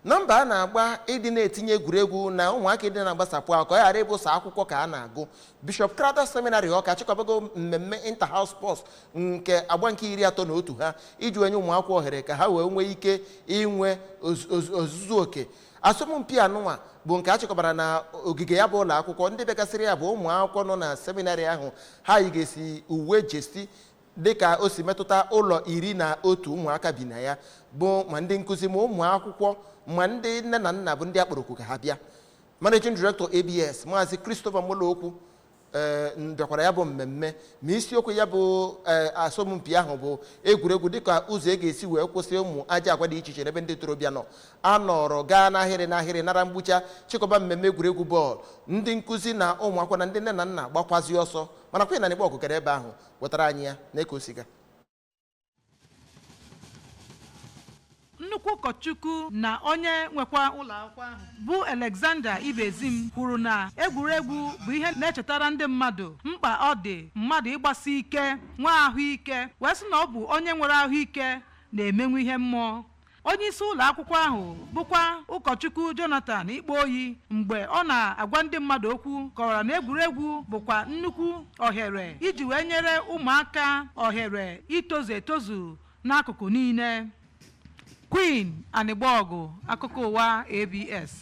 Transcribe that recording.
nọmba a na-agba ịdị na-etinye egwuregwu na ụmụaka ịdị na-agbasapụ akọ ghara ịbụsa akwụkwọ ka a na-agụ. Bishop Crowther Seminary Ọka chịkọbago mmemme Inter-House Sports nke agba nke 31 ha iji wenye ụmụakwụkwọ ohere ka ha wee nwee ike inwe ozuzu oke. Asompi anụnwa bụ nke a chịkọbara na ogige ya bụ ụlọ akwụkwọ. Ndị bekasịrị ya bụ ụmụ akwụkwọ nọ na seminarị ahụ ha yigesi uwe jesi dịka o si metụta ụlọ 11 ụmụaka bi na ya bụ ma ndị nkụzi ma ụmụ akwụkwọ ma ndị nne na nna bụ ndị akpọrọ oku ka ha bịa. Managing Director ABS Maazị Christopher Molokwu bịakwara ya bụ mmemme ma isiokwu ya bụ asọmpi ahụ bụ egwuregwu dịka ụzọ e ga-esi wee kwụsị ụmụ aja agwa dị iche iche n'ebe ndị ntorobịa nọ. A nọrọ gaa n'ahịrị nara mgbucha chịkọba mmemme egwuregwu bọọlụ. Ndị nkụzi na ụmụ akwụkwọ na ndị nne na nna gbakwazi ọsọ mana kwenye na n'igbe ọgụgara ebe ahụ wetara anyị ya na-eke osiga. Nnukwu ụkọchukwu na onye nwekwa ụlọ akwụkwọ ahụ bụ Alexander Ibezim kwuru na egwuregwu bụ ihe na-echetara ndị mmadụ mkpa ọ dị mmadụ ịgbasi ike nwa ahụike wee sị na ọ bụ onye nwere ahụike na-emenwu ihe mmụọ. Onye isi ụlọ akwụkwọ ahụ bụkwa ụkọchukwu Jonathan Ikpoyi mgbe ọ na-agwa ndị mmadụ okwu kọwara na egwuregwu bụkwa nnukwu ohere iji wee nyere ụmụaka ohere itozu etozu n'akụkụ niile. Queen Anịgbọgụ, akụkọ ụwa ABS.